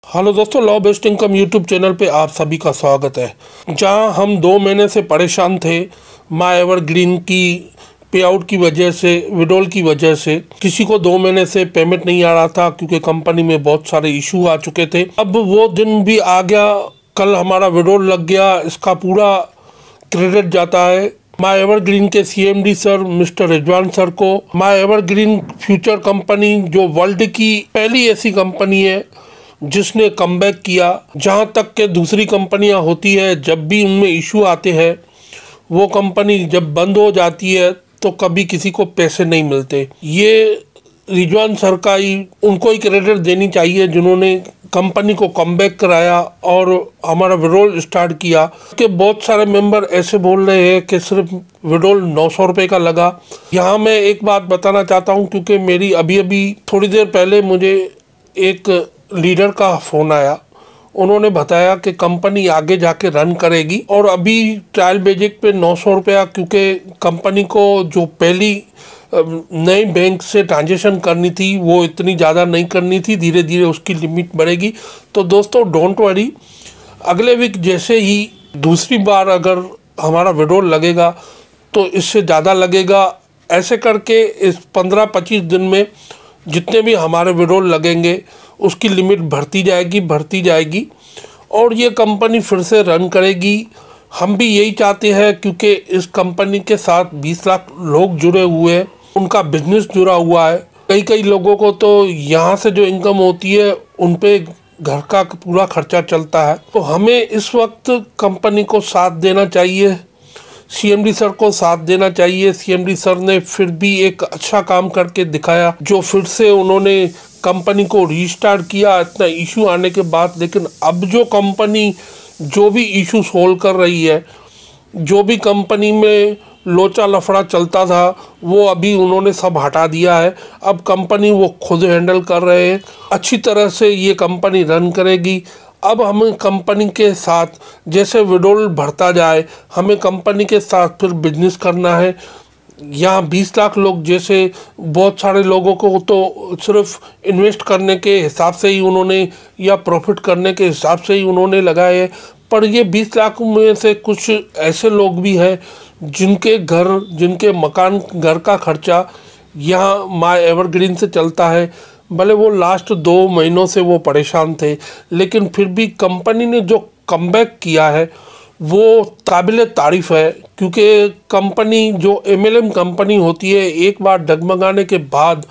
Hello दोस्तों, law based income YouTube channel पे आप सभी का स्वागत है। जहां हम 2 महीने से परेशान थे माय एवरग्रीन की पे आउट की वजह से, विड्रॉल की वजह से। किसी को 2 महीने से पेमेंट नहीं आ रहा था क्योंकि कंपनी में बहुत सारे इशू आ चुके थे। अब वो दिन भी आ गया, कल हमारा विड्रॉल लग गया। इसका पूरा क्रेडिट जाता है माय एवरग्रीन के CMD sir mister Rizwan sir को। माय एवरग्रीन फ्यूचर कंपनी जो वर्ल्ड की पहली ऐसी कंपनी है जिसने कमबैक किया। जहां तक के दूसरी कंपनियां होती है, जब भी उनमें इशू आते हैं, वो कंपनी जब बंद हो जाती है तो कभी किसी को पैसे नहीं मिलते। ये रिजवान सर का ही, उनको ही क्रेडिट देनी चाहिए जिन्होंने कंपनी को कमबैक कराया और हमारा विड्रॉल स्टार्ट किया। कि बहुत सारे मेंबर ऐसे बोल रहे हैं कि सिर्फ विड्रॉल 900 रुपये का लगा। यहाँ मैं एक बात बताना चाहता हूँ, क्योंकि मेरी अभी थोड़ी देर पहले मुझे एक लीडर का फ़ोन आया। उन्होंने बताया कि कंपनी आगे जाके रन करेगी और अभी ट्रायल बेसिस पे 900 रुपया, क्योंकि कंपनी को जो पहली नई बैंक से ट्रांजेक्शन करनी थी वो इतनी ज़्यादा नहीं करनी थी, धीरे धीरे उसकी लिमिट बढ़ेगी। तो दोस्तों डोंट वरी, अगले वीक जैसे ही दूसरी बार अगर हमारा विड्रॉल लगेगा तो इससे ज़्यादा लगेगा। ऐसे करके इस 15-25 दिन में जितने भी हमारे विड्रॉल लगेंगे उसकी लिमिट बढ़ती जाएगी और ये कंपनी फिर से रन करेगी। हम भी यही चाहते हैं, क्योंकि इस कंपनी के साथ 20 लाख लोग जुड़े हुए हैं, उनका बिजनेस जुड़ा हुआ है। कई लोगों को तो यहाँ से जो इनकम होती है उन पे घर का पूरा खर्चा चलता है। तो हमें इस वक्त कंपनी को साथ देना चाहिए, सीएमडी सर को साथ देना चाहिए। सीएमडी सर ने फिर भी एक अच्छा काम करके दिखाया, जो फिर से उन्होंने कंपनी को रीस्टार्ट किया इतना इशू आने के बाद। लेकिन अब जो कंपनी जो भी इशू सोल्व कर रही है, जो भी कंपनी में लोचा लफड़ा चलता था, वो अभी उन्होंने सब हटा दिया है। अब कंपनी वो खुद हैंडल कर रहे हैं, अच्छी तरह से ये कंपनी रन करेगी। अब हमें कंपनी के साथ जैसे विड्रॉल बढ़ता जाए, हमें कंपनी के साथ फिर बिजनेस करना है। यहाँ 20 लाख लोग जैसे, बहुत सारे लोगों को तो सिर्फ इन्वेस्ट करने के हिसाब से ही उन्होंने, या प्रॉफिट करने के हिसाब से ही उन्होंने लगाए हैं। पर ये 20 लाख में से कुछ ऐसे लोग भी हैं जिनके मकान, घर का खर्चा यहाँ माय एवरग्रीन से चलता है। भले वो लास्ट 2 महीनों से वो परेशान थे, लेकिन फिर भी कंपनी ने जो कमबैक किया है वो काबिल तारीफ़ है। क्योंकि कंपनी जो एमएलएम कंपनी होती है, एक बार डगमगाने के बाद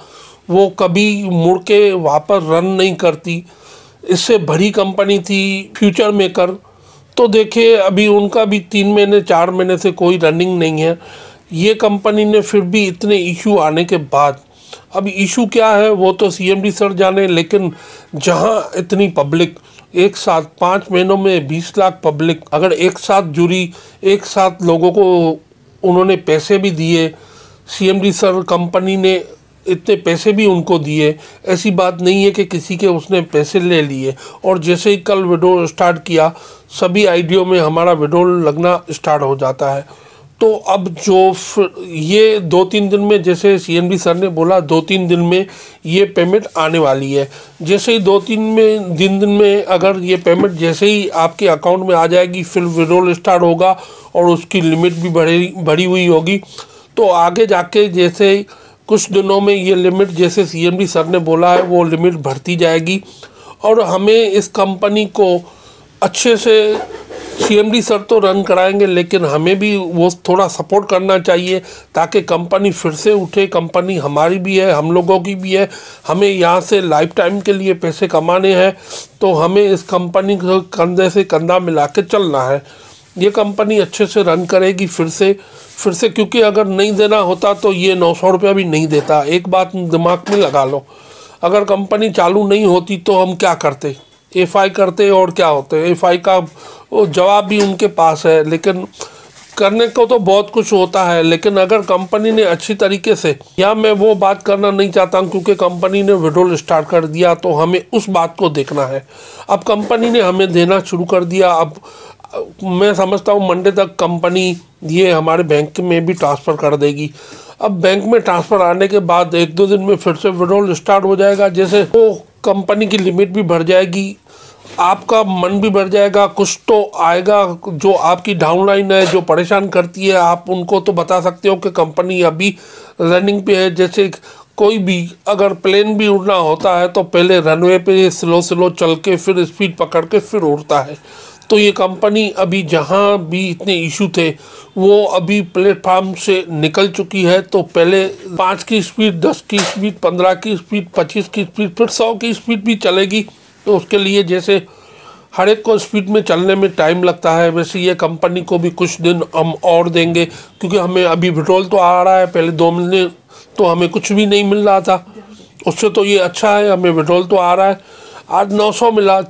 वो कभी मुड़ के वापस रन नहीं करती। इससे बड़ी कंपनी थी फ्यूचर मेकर, तो देखिए अभी उनका भी 3 महीने 4 महीने से कोई रनिंग नहीं है। ये कंपनी ने फिर भी इतने इशू आने के बाद, अब इशू क्या है वो तो सीएमडी सर जाने, लेकिन जहाँ इतनी पब्लिक एक साथ 5 महीनों में 20 लाख पब्लिक अगर एक साथ जुड़ी, एक साथ लोगों को उन्होंने पैसे भी दिए, सीएमडी सर कंपनी ने इतने पैसे भी उनको दिए। ऐसी बात नहीं है कि किसी के उसने पैसे ले लिए। और जैसे ही कल विड्रॉल स्टार्ट किया, सभी आईडियो में हमारा विड्रॉल लगना स्टार्ट हो जाता है। तो अब जो ये 2-3 दिन में, जैसे सीएमडी सर ने बोला 2-3 दिन में ये पेमेंट आने वाली है। जैसे ही 2-3 दिन में अगर ये पेमेंट जैसे ही आपके अकाउंट में आ जाएगी, फिर विड्रॉल स्टार्ट होगा और उसकी लिमिट भी बढ़ी हुई होगी। तो आगे जाके जैसे कुछ दिनों में ये लिमिट, जैसे सीएमडी सर ने बोला है, वो लिमिट बढ़ती जाएगी। और हमें इस कंपनी को अच्छे से, सीएमडी सर तो रन कराएंगे, लेकिन हमें भी वो थोड़ा सपोर्ट करना चाहिए ताकि कंपनी फिर से उठे। कंपनी हमारी भी है, हम लोगों की भी है। हमें यहाँ से लाइफ टाइम के लिए पैसे कमाने हैं, तो हमें इस कंपनी को कंधे से कंधा मिला के चलना है। ये कंपनी अच्छे से रन करेगी फिर से, क्योंकि अगर नहीं देना होता तो ये 900 रुपया भी नहीं देता। एक बात दिमाग में लगा लो, अगर कंपनी चालू नहीं होती तो हम क्या करते, एफआई करते और क्या होते। एफआई का वो जवाब भी उनके पास है, लेकिन करने को तो बहुत कुछ होता है। लेकिन अगर कंपनी ने अच्छी तरीके से, या मैं वो बात करना नहीं चाहता हूँ, क्योंकि कंपनी ने विड्रॉल स्टार्ट कर दिया तो हमें उस बात को देखना है। अब कंपनी ने हमें देना शुरू कर दिया। अब मैं समझता हूँ मंडे तक कंपनी ये हमारे बैंक में भी ट्रांसफ़र कर देगी। अब बैंक में ट्रांसफ़र आने के बाद 1-2 दिन में फिर से विड्रॉल स्टार्ट हो जाएगा। जैसे वो कंपनी की लिमिट भी बढ़ जाएगी, आपका मन भी बढ़ जाएगा, कुछ तो आएगा। जो आपकी डाउनलाइन है, जो परेशान करती है, आप उनको तो बता सकते हो कि कंपनी अभी रनिंग पे है। जैसे कोई भी अगर प्लेन भी उड़ना होता है तो पहले रनवे पे स्लो चल के फिर स्पीड पकड़ के फिर उड़ता है। तो ये कंपनी अभी जहाँ भी इतने इशू थे वो अभी प्लेटफार्म से निकल चुकी है। तो पहले 5 की स्पीड, 10 की स्पीड, 15 की स्पीड, 25 की स्पीड, फिर 100 की स्पीड भी चलेगी। तो उसके लिए जैसे हर एक को स्पीड में चलने में टाइम लगता है, वैसे ये कंपनी को भी कुछ दिन हम और देंगे, क्योंकि हमें अभी विड्रॉल तो आ रहा है। पहले 2 महीने तो हमें कुछ भी नहीं मिल रहा था, उससे तो ये अच्छा है, हमें विड्रॉल तो आ रहा है। आज 900 मिला,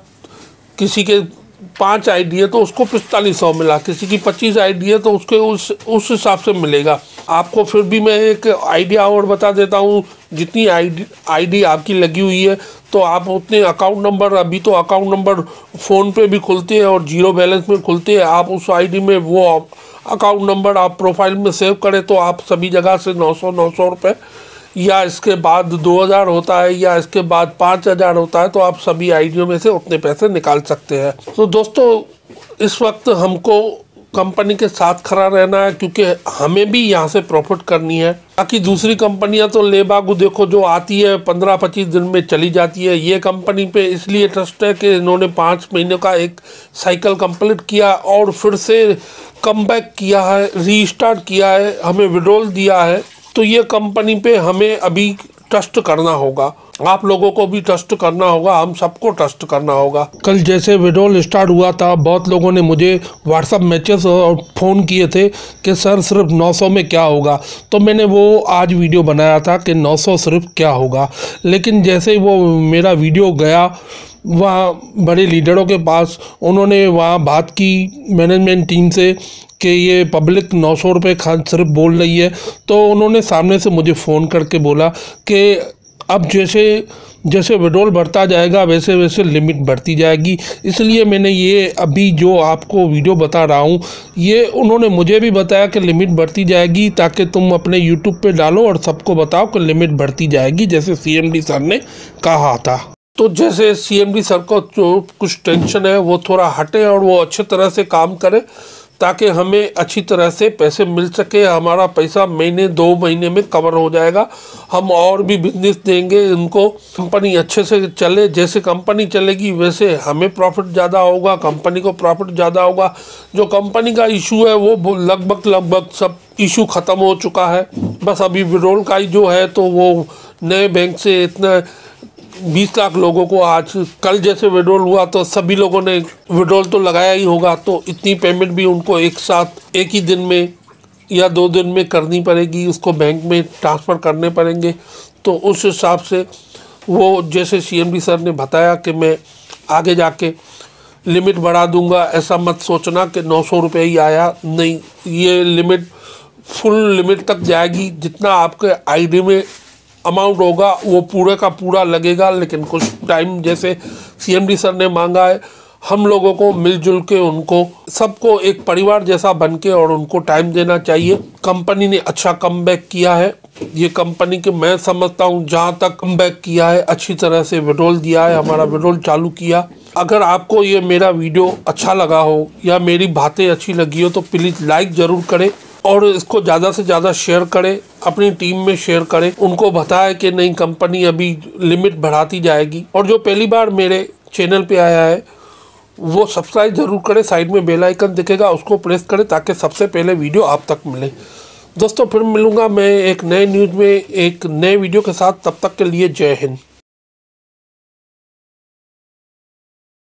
किसी के 5 आईडी है तो उसको 4500 मिला, किसी की 25 आईडी है तो उसके उस हिसाब से मिलेगा। आपको फिर भी मैं एक आइडिया और बता देता हूँ, जितनी आईडी आपकी लगी हुई है तो आप उतने अकाउंट नंबर, अभी तो अकाउंट नंबर फ़ोन पे भी खुलते हैं और जीरो बैलेंस में खुलते हैं, आप उस आईडी में वो अकाउंट नंबर आप प्रोफाइल में सेव करें तो आप सभी जगह से 900 रुपये, या इसके बाद 2000 होता है, या इसके बाद 5000 होता है, तो आप सभी आईडियों में से उतने पैसे निकाल सकते हैं। तो दोस्तों, इस वक्त हमको कंपनी के साथ खड़ा रहना है, क्योंकि हमें भी यहाँ से प्रॉफिट करनी है। बाकी दूसरी कंपनियाँ तो ले बागू देखो, जो आती है 15-25 दिन में चली जाती है। ये कंपनी पे इसलिए ट्रस्ट है कि इन्होंने 5 महीने का एक साइकिल कंप्लीट किया और फिर से कमबैक किया है, रीस्टार्ट किया है, हमें विड्रॉल दिया है। तो ये कंपनी पे हमें अभी ट्रस्ट करना होगा, आप लोगों को भी ट्रस्ट करना होगा, हम सबको ट्रस्ट करना होगा। कल जैसे विड्रॉल स्टार्ट हुआ था, बहुत लोगों ने मुझे व्हाट्सअप मैसेज और फ़ोन किए थे कि सर सिर्फ 900 में क्या होगा। तो मैंने वो आज वीडियो बनाया था कि 900 सिर्फ क्या होगा। लेकिन जैसे वो मेरा वीडियो गया वहाँ बड़े लीडरों के पास, उन्होंने वहाँ बात की मैनेजमेंट टीम से कि ये पब्लिक 900 रुपये सिर्फ बोल रही है। तो उन्होंने सामने से मुझे फ़ोन करके बोला कि अब जैसे विड्रॉल बढ़ता जाएगा वैसे वैसे लिमिट बढ़ती जाएगी। इसलिए मैंने ये अभी जो आपको वीडियो बता रहा हूँ, ये उन्होंने मुझे भी बताया कि लिमिट बढ़ती जाएगी, ताकि तुम अपने यूट्यूब पे डालो और सबको बताओ कि लिमिट बढ़ती जाएगी, जैसे CMD सर ने कहा था। तो जैसे CMD सर को जो कुछ टेंशन है वो थोड़ा हटे और वो अच्छे तरह से काम करे, ताकि हमें अच्छी तरह से पैसे मिल सके। हमारा पैसा महीने 2 महीने में कवर हो जाएगा। हम और भी बिजनेस देंगे इनको, कंपनी अच्छे से चले। जैसे कंपनी चलेगी वैसे हमें प्रॉफिट ज़्यादा होगा, कंपनी को प्रॉफिट ज़्यादा होगा। जो कंपनी का इशू है वो लगभग सब इशू ख़त्म हो चुका है। बस अभी विड्रॉल का ही जो है, तो वो नए बैंक से इतना 20 लाख लोगों को आज कल जैसे विड्रॉल हुआ तो सभी लोगों ने विड्रॉल तो लगाया ही होगा। तो इतनी पेमेंट भी उनको एक साथ एक ही दिन में या 2 दिन में करनी पड़ेगी, उसको बैंक में ट्रांसफ़र करने पड़ेंगे। तो उस हिसाब से वो जैसे CMD सर ने बताया कि मैं आगे जाके लिमिट बढ़ा दूंगा। ऐसा मत सोचना कि 900 रुपये ही आया, नहीं, ये लिमिट फुल लिमिट तक जाएगी। जितना आपके आईडी में अमाउंट होगा वो पूरे का पूरा लगेगा। लेकिन कुछ टाइम जैसे CMD सर ने मांगा है, हम लोगों को मिलजुल के उनको सबको एक परिवार जैसा बन के और उनको टाइम देना चाहिए। कंपनी ने अच्छा कमबैक किया है। ये कंपनी के मैं समझता हूँ जहाँ तक कमबैक किया है, अच्छी तरह से विड्रॉल दिया है, हमारा विड्रॉल चालू किया। अगर आपको ये मेरा वीडियो अच्छा लगा हो या मेरी बातें अच्छी लगी हो तो प्लीज़ लाइक ज़रूर करें और इसको ज़्यादा से ज़्यादा शेयर करें, अपनी टीम में शेयर करें, उनको बताएं कि नहीं कंपनी अभी लिमिट बढ़ाती जाएगी। और जो पहली बार मेरे चैनल पे आया है वो सब्सक्राइब ज़रूर करें, साइड में बेल आइकन दिखेगा उसको प्रेस करें ताकि सबसे पहले वीडियो आप तक मिले। दोस्तों फिर मिलूँगा मैं एक नए न्यूज़ में एक नए वीडियो के साथ, तब तक के लिए जय हिंद।